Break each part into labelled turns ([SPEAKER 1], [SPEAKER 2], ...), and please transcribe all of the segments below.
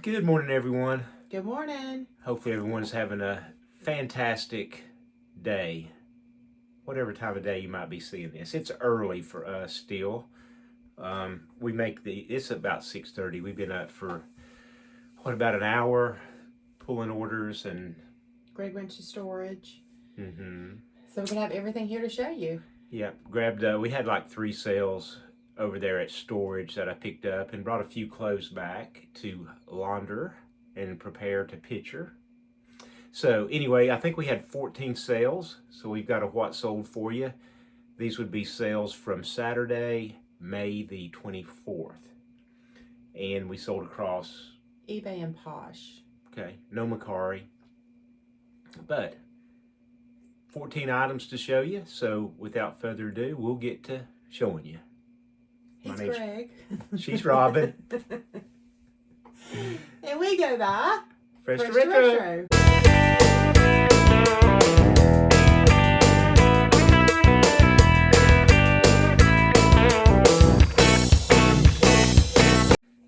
[SPEAKER 1] Good morning, everyone.
[SPEAKER 2] Good morning.
[SPEAKER 1] Hopefully everyone's having a fantastic day, whatever time of day you might be seeing this. It's early for us still. It's about 6:30. We've been up for, about an hour, pulling orders and...
[SPEAKER 2] Greg went to storage.
[SPEAKER 1] Mm-hmm.
[SPEAKER 2] So we can have everything here to show you.
[SPEAKER 1] Yeah, we had like 3 sales over there at storage that I picked up and brought a few clothes back to launder and prepare to picture. So anyway, I think we had 14 sales. So we've got a what sold for you. These would be sales from Saturday, May the 24th. And we sold across
[SPEAKER 2] eBay and Posh.
[SPEAKER 1] Okay, no Mercari. But 14 items to show you. So without further ado, we'll get to showing you.
[SPEAKER 2] It's Greg.
[SPEAKER 1] She's Robin.
[SPEAKER 2] And we go by
[SPEAKER 1] Fresh to
[SPEAKER 2] Retro.
[SPEAKER 1] Retro.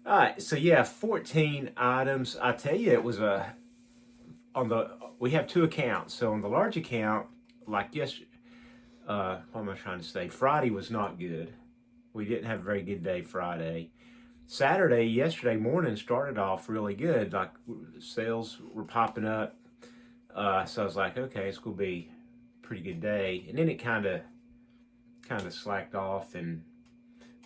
[SPEAKER 1] All right, so yeah, 14 items. I tell you, it was we have 2 accounts. So on the large account, like yesterday, what am I trying to say? Friday was not good. We didn't have a very good day Friday. Yesterday morning started off really good. Like sales were popping up. So I was like, okay, it's gonna be a pretty good day. And then it kind of slacked off.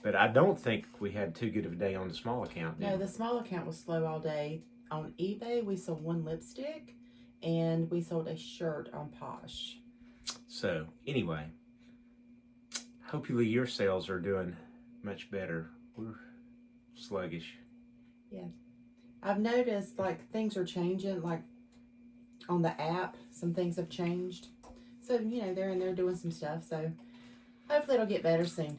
[SPEAKER 1] But I don't think we had too good of a day on the small account.
[SPEAKER 2] No, the small account was slow all day. On eBay, we sold 1 lipstick, and we sold a shirt on Posh.
[SPEAKER 1] So anyway, hopefully your sales are doing much better. We're sluggish.
[SPEAKER 2] Yeah. I've noticed like things are changing, like on the app, some things have changed. So, they're in there doing some stuff. So hopefully it'll get better soon.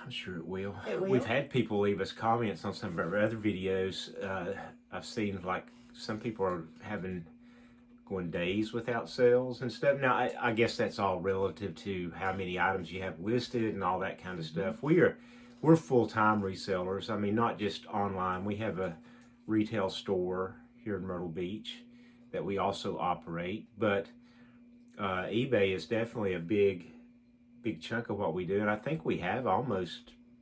[SPEAKER 1] I'm sure it will.
[SPEAKER 2] It will.
[SPEAKER 1] We've had people leave us comments on some of our other videos. I've seen like some people are going days without sales and stuff. Now, I guess that's all relative to how many items you have listed and all that kind of stuff. We're full-time resellers. I mean, not just online. We have a retail store here in Myrtle Beach that we also operate. But eBay is definitely a big chunk of what we do. And I think we have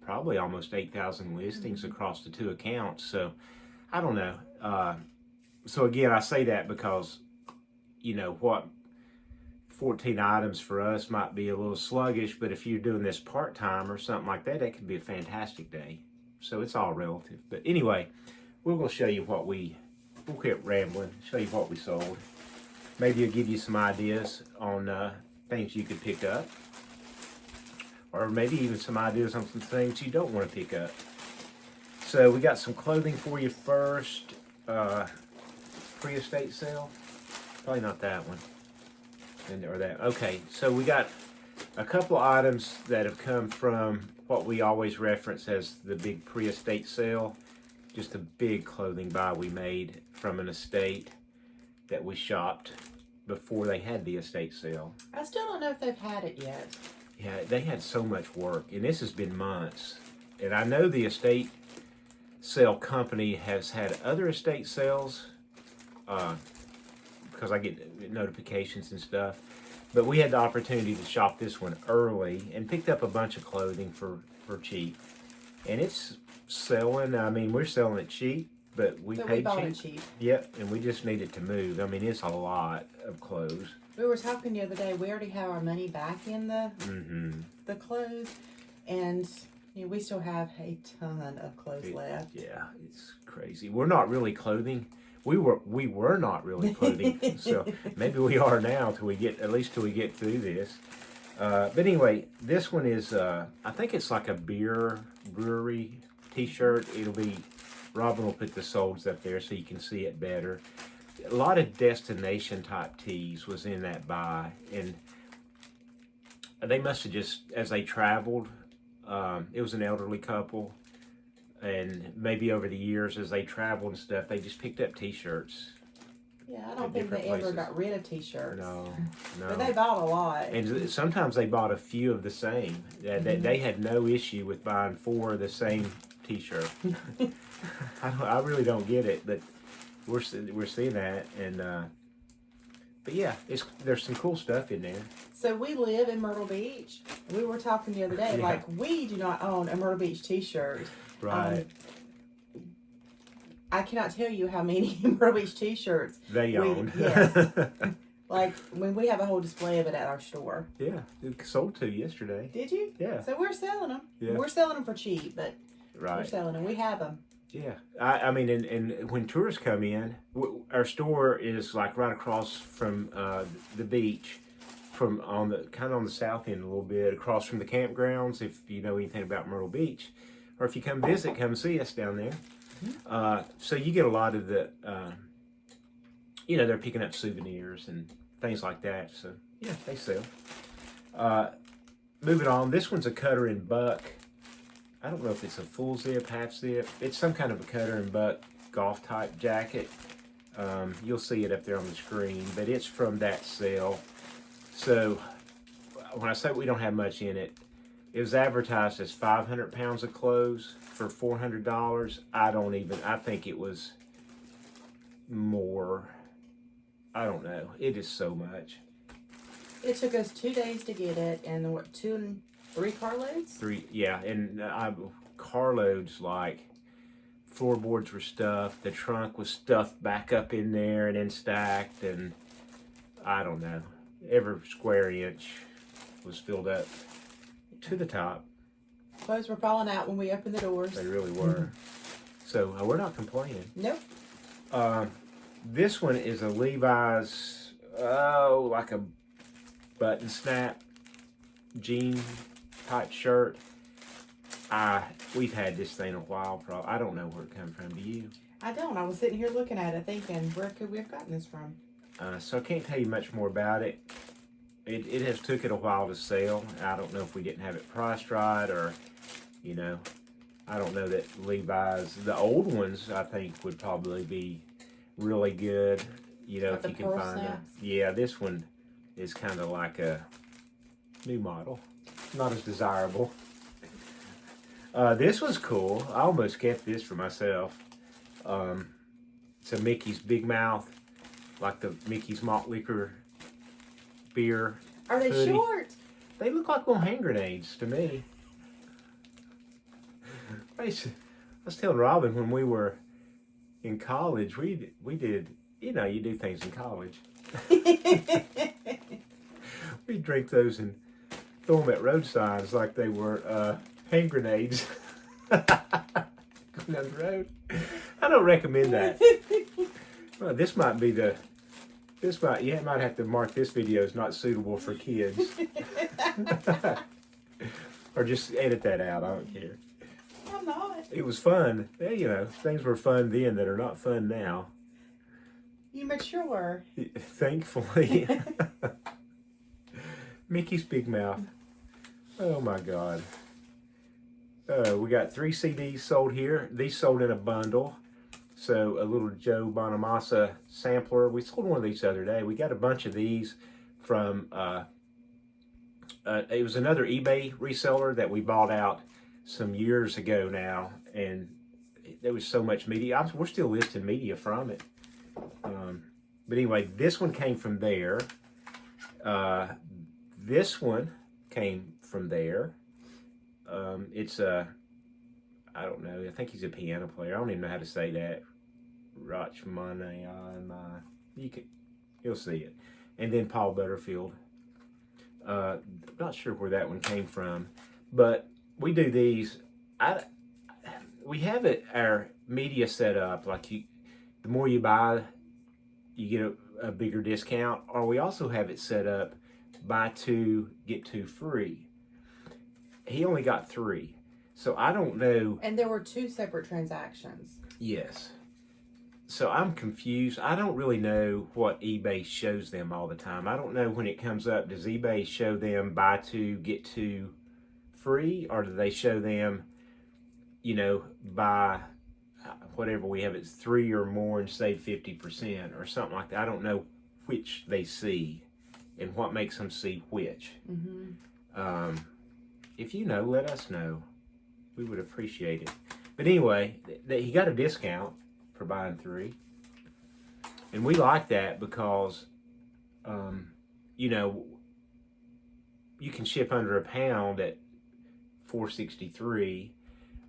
[SPEAKER 1] probably almost 8,000 listings across the 2 accounts. So I don't know. So again, I say that because 14 items for us might be a little sluggish, but if you're doing this part-time or something like that, that could be a fantastic day. So it's all relative. But anyway, we're going to show you we'll quit rambling, show you what we sold. Maybe it'll give you some ideas on things you could pick up, or maybe even some ideas on some things you don't want to pick up. So we got some clothing for you first. Pre-estate sale. Probably not that one. Or that. Okay, so we got a couple of items that have come from what we always reference as the big pre-estate sale. Just a big clothing buy we made from an estate that we shopped before they had the estate sale.
[SPEAKER 2] I still don't know if they've had it yet.
[SPEAKER 1] Yeah, they had so much work, and this has been months. And I know the estate sale company has had other estate sales, because I get notifications and stuff. But we had the opportunity to shop this one early and picked up a bunch of clothing for cheap. And it's selling. I mean, we're selling it cheap, but we paid
[SPEAKER 2] bought
[SPEAKER 1] cheap.
[SPEAKER 2] it cheap.
[SPEAKER 1] Yep, and we just needed to move. I mean, it's a lot of clothes.
[SPEAKER 2] We were talking the other day, we already have our money back in the clothes, and we still have a ton of clothes left.
[SPEAKER 1] Yeah, it's crazy. We're not really clothing. We were not really clothing, so maybe we are now till we get through this. But anyway, this one is I think it's like a brewery T-shirt. Robin will put the solds up there so you can see it better. A lot of destination type tees was in that buy, and they must have just, as they traveled, it was an elderly couple. And maybe over the years as they traveled and stuff, they just picked up T-shirts.
[SPEAKER 2] Yeah, I don't think they ever got rid of T-shirts.
[SPEAKER 1] No.
[SPEAKER 2] But they bought a lot.
[SPEAKER 1] And sometimes they bought a few of the same. They had no issue with buying 4 of the same T-shirt. I really don't get it, but we're seeing that, and but yeah, there's some cool stuff in there.
[SPEAKER 2] So we live in Myrtle Beach. We were talking the other day,
[SPEAKER 1] Yeah.
[SPEAKER 2] like we do not own a Myrtle Beach T-shirt.
[SPEAKER 1] Right.
[SPEAKER 2] I cannot tell you how many Myrtle Beach T-shirts
[SPEAKER 1] They own.
[SPEAKER 2] Yes. Like when we have a whole display of it at our store.
[SPEAKER 1] Yeah, it sold 2 yesterday.
[SPEAKER 2] Did you?
[SPEAKER 1] Yeah.
[SPEAKER 2] So we're selling them.
[SPEAKER 1] Yeah.
[SPEAKER 2] We're selling them for cheap, but we're
[SPEAKER 1] Right.
[SPEAKER 2] selling them. We have them.
[SPEAKER 1] Yeah. I mean, and when tourists come in, our store is like right across from the beach, from on the south end a little bit, across from the campgrounds. If you know anything about Myrtle Beach, or if you come visit, come see us down there. So you get a lot of the, they're picking up souvenirs and things like that. So yeah, they sell. Moving on, this one's a cutter and buck. I don't know if it's a full zip, half zip. It's some kind of a cutter and buck golf type jacket. You'll see it up there on the screen, but it's from that sale. So when I say we don't have much in it, it was advertised as 500 pounds of clothes for $400. I think it was more. I don't know. It is so much.
[SPEAKER 2] It took us 2 days to get it, and what, 2 and 3 carloads?
[SPEAKER 1] 3, yeah, and carloads, like floorboards were stuffed, the trunk was stuffed back up in there and then stacked, and I don't know. Every square inch was filled up to the top.
[SPEAKER 2] Clothes were falling out when we opened the doors.
[SPEAKER 1] They really were. So we're not complaining.
[SPEAKER 2] Nope.
[SPEAKER 1] This one is a Levi's, like a button snap jean type shirt. We've had this thing a while. I don't know where it come from. Do you?
[SPEAKER 2] I don't. I was sitting here looking at it thinking, where could we have gotten this from?
[SPEAKER 1] So I can't tell you much more about it. It has took it a while to sell. I don't know if we didn't have it priced right, or, I don't know that Levi's, the old ones, I think would probably be really good, if
[SPEAKER 2] the
[SPEAKER 1] you can
[SPEAKER 2] pearl
[SPEAKER 1] find them.
[SPEAKER 2] snaps?
[SPEAKER 1] Yeah, this one is kind of like a new model. Not as desirable. This was cool. I almost kept this for myself. It's a Mickey's Big Mouth, like the Mickey's Malt Liquor beer.
[SPEAKER 2] Are they
[SPEAKER 1] hoodie.
[SPEAKER 2] short?
[SPEAKER 1] They look like little hand grenades to me. I was telling Robin when we were in college, we did, you do things in college. We drink those and throw them at road signs like they were hand grenades. Going down the road. I don't recommend that. Well, you might have to mark this video as not suitable for kids. Or just edit that out, I don't care.
[SPEAKER 2] I'm not.
[SPEAKER 1] It was fun. Things were fun then that are not fun now.
[SPEAKER 2] You mature.
[SPEAKER 1] Thankfully. Mickey's Big Mouth. Oh my God. We got 3 CDs sold here. These sold in a bundle. So a little Joe Bonamassa sampler. We sold one of these the other day. We got a bunch of these from, it was another eBay reseller that we bought out some years ago now. And there was so much media. We're still listing media from it. But anyway, this one came from there. This one came from there. It's I don't know. I think he's a piano player. I don't even know how to say that. Rachmaninoff. You'll see it. And then Paul Butterfield. Not sure where that one came from, but we do these. We have our media set up like the more you buy, you get a bigger discount. Or we also have it set up, buy 2 get 2 free. He only got 3. So I don't know.
[SPEAKER 2] And there were 2 separate transactions.
[SPEAKER 1] Yes. So I'm confused. I don't really know what eBay shows them all the time. I don't know when it comes up. Does eBay show them buy 2, get 2 free? Or do they show them, buy whatever we have, it's 3 or more and save 50% or something like that. I don't know which they see and what makes them see which.
[SPEAKER 2] Mm-hmm.
[SPEAKER 1] If you know, let us know. We would appreciate it. But anyway, he got a discount for buying 3. And we like that because, you know, you can ship under £1 at $4.63,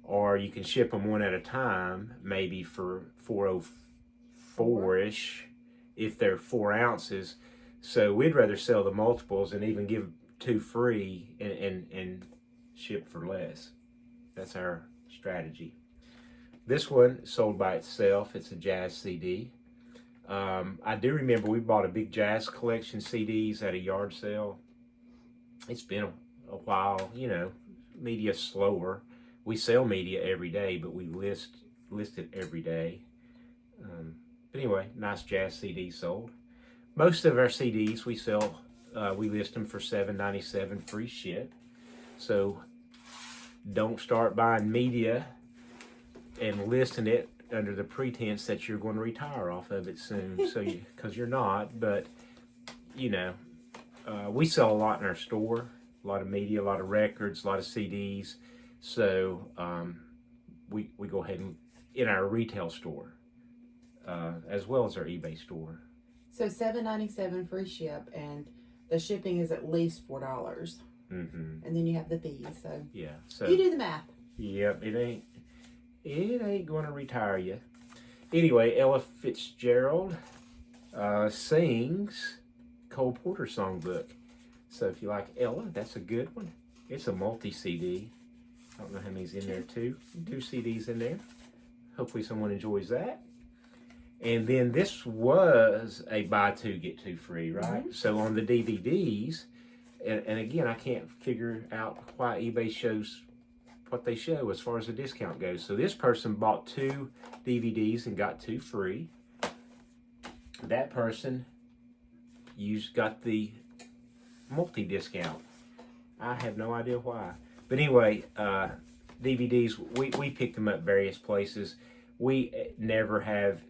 [SPEAKER 1] or you can ship them one at a time, maybe for $4.04-ish if they're 4 ounces. So we'd rather sell the multiples and even give 2 free and ship for less. That's our strategy. This one sold by itself. It's a jazz CD. I do remember we bought a big jazz collection CDs at a yard sale. It's been a while, you know, media slower. We sell media every day, but we list it every day. But anyway, nice jazz CD sold. Most of our CDs we sell, we list them for $7.97 free ship. So don't start buying media and listing it under the pretense that you're going to retire off of it soon. So because you're not, but you know, we sell a lot in our store, a lot of media, a lot of records, a lot of CDs. So we go ahead and in our retail store, as well as our eBay store.
[SPEAKER 2] So $7.97 free ship, and the shipping is at least $4.
[SPEAKER 1] Mm-hmm.
[SPEAKER 2] And then you have the fees. So
[SPEAKER 1] yeah, so
[SPEAKER 2] you do the math.
[SPEAKER 1] Yep, it ain't going to retire you. Anyway, Ella Fitzgerald sings Cole Porter songbook. So if you like Ella, that's a good one. It's a multi-CD. I don't know how many's in there, 2 CDs in there. Hopefully someone enjoys that. And then this was a buy 2, get 2 free, right? Mm-hmm. So on the DVDs, and again, I can't figure out why eBay shows what they show as far as the discount goes. So this person bought 2 DVDs and got 2 free. That person got the multi-discount. I have no idea why. But anyway, DVDs, we picked them up various places. We never have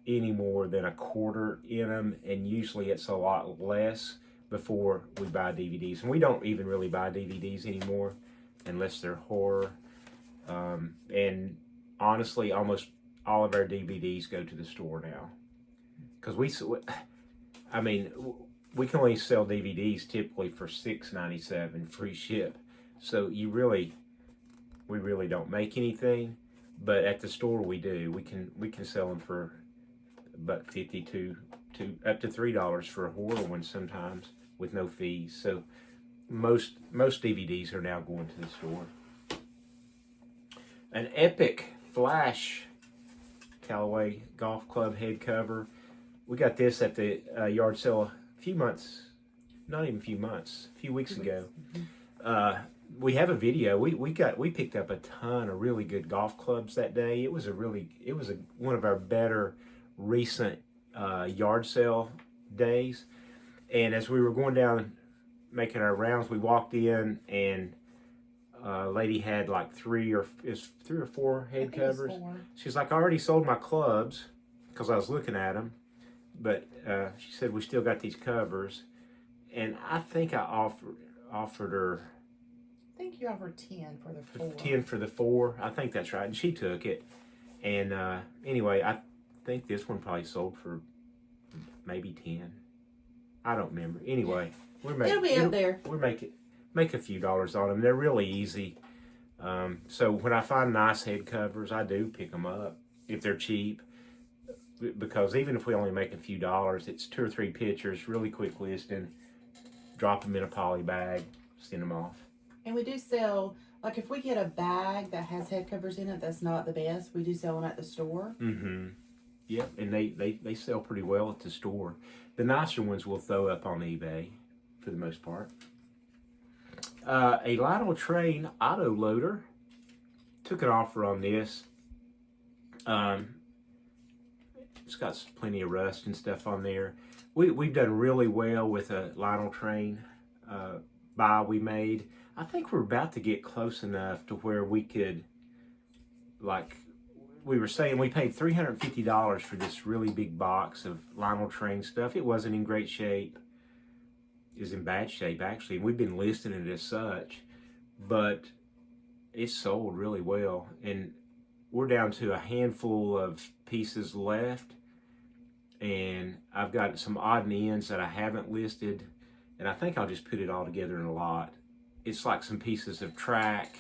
[SPEAKER 1] any more than a quarter in them, and usually it's a lot less before we buy DVDs. And we don't even really buy DVDs anymore unless they're horror. And honestly, almost all of our DVDs go to the store now. Because we can only sell DVDs typically for $6.97 free ship. So we really don't make anything, but at the store we do. We can sell them for about $50 to up to $3 for a horror one sometimes with no fees. So most DVDs are now going to the store. An epic flash Callaway golf club head cover. We got this at the yard sale a few weeks ago. Mm-hmm. We have a video. We picked up a ton of really good golf clubs that day. It was one of our better recent yard sale days. And as we were going down making our rounds, we walked in and a lady had like 3 or 4 head covers.
[SPEAKER 2] 4.
[SPEAKER 1] She's like, I already sold my clubs because I was looking at them, but she said we still got these covers, and I think I offered her.
[SPEAKER 2] I think you offered 10 for the 4.
[SPEAKER 1] 10 for the 4. I think that's right, and she took it. And anyway, I think this one probably sold for maybe 10. I don't remember. Anyway,
[SPEAKER 2] it'll be up there.
[SPEAKER 1] We're make a few dollars on them. They're really easy. So when I find nice head covers, I do pick them up if they're cheap. Because even if we only make a few dollars, it's 2 or 3 pictures, really quick listing, drop them in a poly bag, send them off.
[SPEAKER 2] And we do sell, like if we get a bag that has head covers in it that's not the best, we do sell them at the store.
[SPEAKER 1] Mm-hmm. Yep, and they sell pretty well at the store. The nicer ones we'll throw up on eBay for the most part. A Lionel Train auto loader. Took an offer on this. It's got plenty of rust and stuff on there. We've done really well with a Lionel Train buy we made. I think we're about to get close enough to where we could, like we were saying, we paid $350 for this really big box of Lionel Train stuff. It wasn't in great shape. It was in bad shape, actually. We've been listing it as such, but it sold really well. And we're down to a handful of pieces left, and I've got some odd and ends that I haven't listed, and I think I'll just put it all together in a lot. It's like some pieces of track,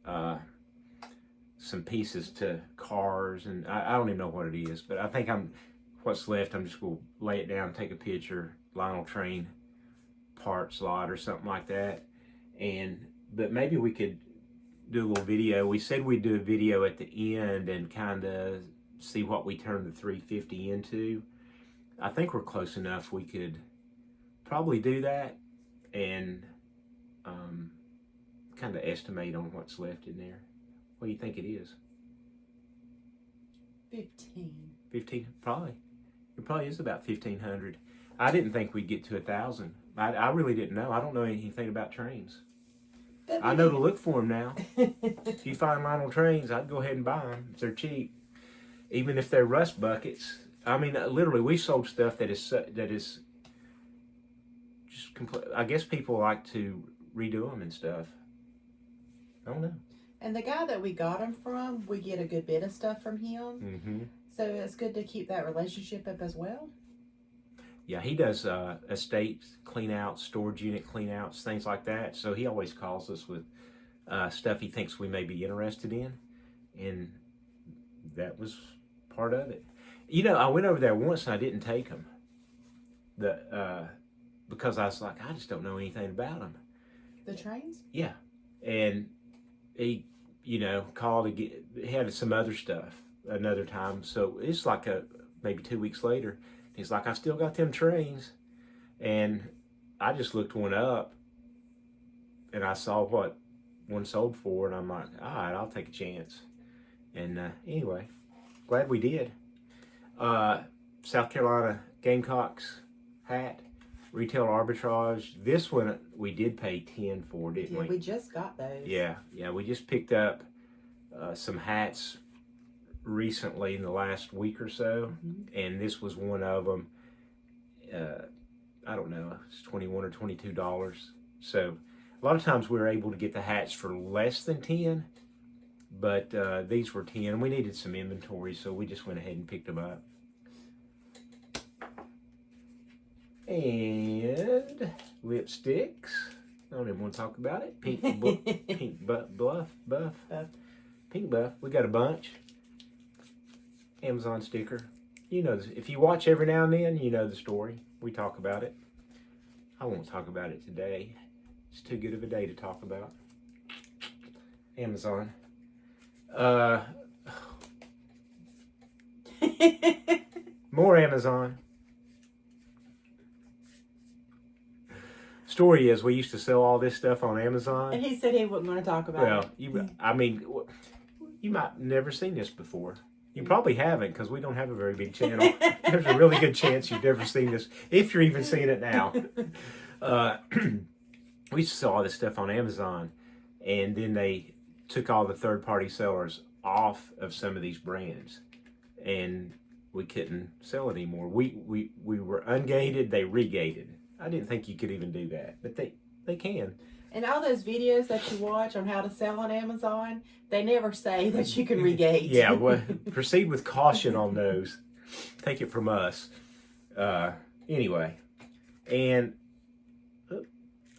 [SPEAKER 1] some pieces to cars, and I don't even know what it is, but I think what's left, I'm just going to lay it down, take a picture, Lionel Train parts lot or something like that. But maybe we could do a little video. We said we'd do a video at the end and kind of see what we turned the 350 into. I think we're close enough. We could probably do that and kind of estimate on what's left in there. What do you think it is? 15, probably. It probably is about 1,500. I didn't think we'd get to 1,000. I really didn't know. I don't know anything about trains. I know to look for them now. If you find Lionel Trains, I'd go ahead and buy them. If they're cheap, even if they're rust buckets. I mean, literally, we sold stuff that is just complete. I guess people like to redo them and stuff. I don't know.
[SPEAKER 2] And the guy that we got them from, we get a good bit of stuff from him.
[SPEAKER 1] Mm-hmm.
[SPEAKER 2] So it's good to keep that relationship up as well.
[SPEAKER 1] Yeah, he does estate clean outs, storage unit clean outs, things like that. So he always calls us with stuff he thinks we may be interested in. And that was part of it. You know, I went over there once and I didn't take them. Because I was like, I just don't know anything about them.
[SPEAKER 2] The trains?
[SPEAKER 1] Yeah. And he, called to he had some other stuff another time. So it's like maybe 2 weeks later. He's like, I still got them trains. And I just looked one up and I saw what one sold for. And I'm like, all right, I'll take a chance. And anyway, glad we did. South Carolina Gamecocks hat, retail arbitrage. This one we did pay 10 for, didn't we?
[SPEAKER 2] We just got those.
[SPEAKER 1] Yeah. We just picked up some hats recently in the last week or so, and this was one of them. I don't know, it's $21 or $22. So a lot of times we're able to get the hats for less than 10, but these were 10. We needed some inventory, so we just went ahead and picked them up. And lipsticks. I don't even want to talk about it. Pink buff. Pink buff. We got a bunch. Amazon sticker. You know, if you watch every now and then, you know the story. We talk about it. I won't talk about it today. It's too good of a day to talk about. Amazon. More Amazon. Story is, we used to sell all this stuff on Amazon.
[SPEAKER 2] And he said he wasn't going to talk about it.
[SPEAKER 1] Well, you might never seen this before. You probably haven't, because we don't have a very big channel. There's a really good chance you've never seen this, if you're even seeing it now. We used to sell all this stuff on Amazon, and then they took all the third-party sellers off of some of these brands, and we couldn't sell it anymore. We were ungated, they regated. I didn't think you could even do that, but they can.
[SPEAKER 2] And all those videos that you watch on how to sell on Amazon, they never say that you can regate.
[SPEAKER 1] Yeah, well, proceed with caution on those. Take it from us. Anyway, and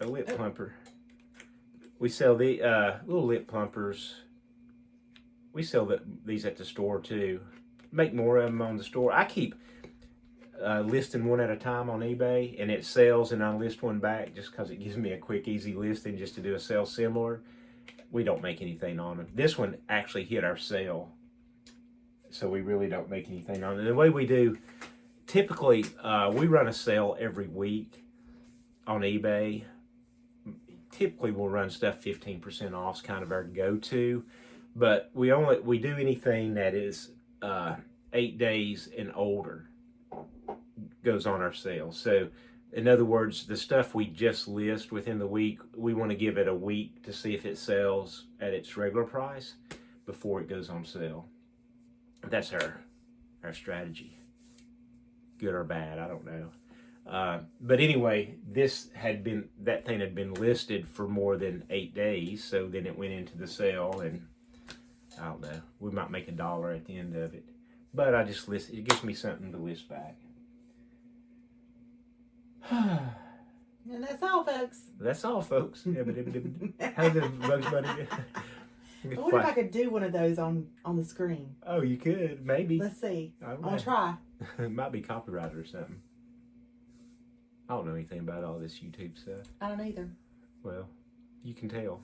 [SPEAKER 1] a lip plumper. We sell the little lip plumpers. We sell these at the store too. Make more of them on the store. I keep listing one at a time on eBay, and it sells, and I list one back just because it gives me a quick, easy listing just to do a sale similar. We don't make anything on it. This one actually hit our sale, so we really don't make anything on it. The way we do, typically, we run a sale every week on eBay. Typically, we'll run stuff 15% off. Is kind of our go-to, but we do anything that is 8 days and older goes on our sale. So in other words, the stuff we just list within the week, we want to give it a week to see if it sells at its regular price before it goes on sale. That's our strategy. Good or bad, I don't know. But anyway, that thing had been listed for more than 8 days, so then it went into the sale, and I don't know. We might make $1 at the end of it. But I just list. It gives me something to list back.
[SPEAKER 2] And that's all, folks.
[SPEAKER 1] That's all, folks. How did Bugs Bunny do?
[SPEAKER 2] I wonder if I could do one of those on the screen.
[SPEAKER 1] Oh, you could. Maybe.
[SPEAKER 2] Let's see.
[SPEAKER 1] I'm
[SPEAKER 2] I'll try.
[SPEAKER 1] It might be copyrighted or something. I don't know anything about all this YouTube stuff.
[SPEAKER 2] I don't either.
[SPEAKER 1] Well, you can tell.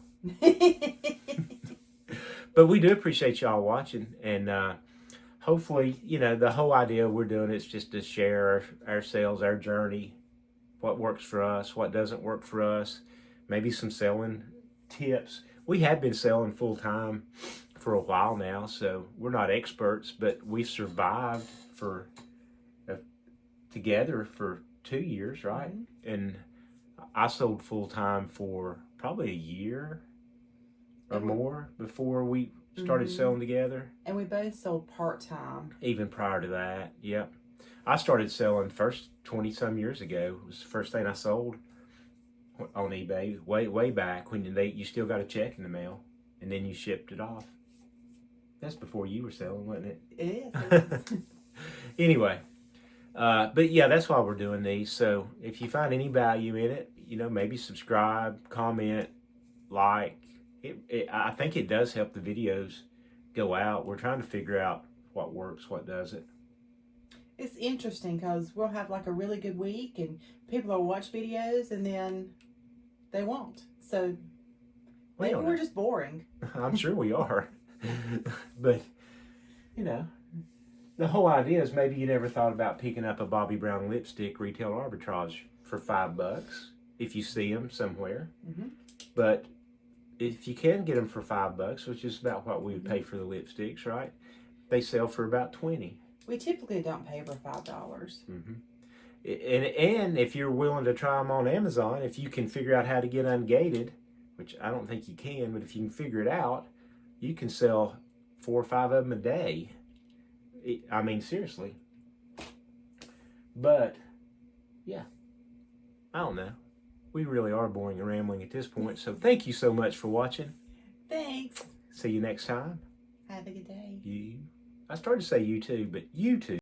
[SPEAKER 1] But we do appreciate y'all watching, and hopefully, the whole idea we're doing is just to share our sales, our journey, what works for us, what doesn't work for us, maybe some selling tips. We have been selling full time for a while now, so we're not experts, but we've survived together for 2 years, right? Mm-hmm. And I sold full time for probably a year or more before we started selling together.
[SPEAKER 2] And we both sold part-time.
[SPEAKER 1] Even prior to that, yep. I started selling first 20-some years ago. It was the first thing I sold on eBay way back when you still got a check in the mail, and then you shipped it off. That's before you were selling, wasn't it?
[SPEAKER 2] It is.
[SPEAKER 1] Anyway, but yeah, that's why we're doing these. So if you find any value in it, maybe subscribe, comment, like. I think it does help the videos go out. We're trying to figure out what works, what doesn't.
[SPEAKER 2] It's interesting because we'll have like a really good week and people will watch videos and then they won't. So maybe we're just boring.
[SPEAKER 1] I'm sure we are. But, the whole idea is maybe you never thought about picking up a Bobbi Brown lipstick retail arbitrage for $5 if you see them somewhere. Mm-hmm. But if you can get them for $5, which is about what we would pay for the lipsticks, right? They sell for about $20.
[SPEAKER 2] We typically don't pay over $5.
[SPEAKER 1] Mm-hmm. And if you're willing to try them on Amazon, if you can figure out how to get ungated, which I don't think you can, but if you can figure it out, you can sell 4 or 5 of them a day. I mean, seriously. But, yeah, I don't know. We really are boring and rambling at this point. So thank you so much for watching.
[SPEAKER 2] Thanks.
[SPEAKER 1] See you next time.
[SPEAKER 2] Have a good day.
[SPEAKER 1] I started to say you too, but you too.